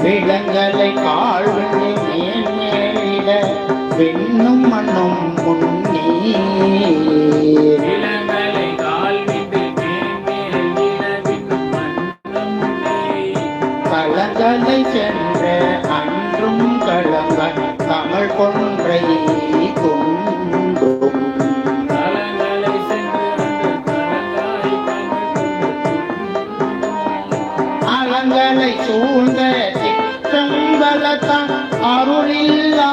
விலங்கலை கால்வெண்ணி மேன்மேலிட விண்ணும் மண்ணும் முன்னீர் விலங்கலை கால்விட்டு மேன்மேலிட விண்ணும் மண்ணும் முன்னீர் கலங்கலை சென்ற அன்றும் கலங்க தமிழ் கொன்றை குன்றும் கலங்கலை சென்று கலங்காய் அலங்கலை சூழ்ந்த சிற்றம்பலத்தான் அருளில்லா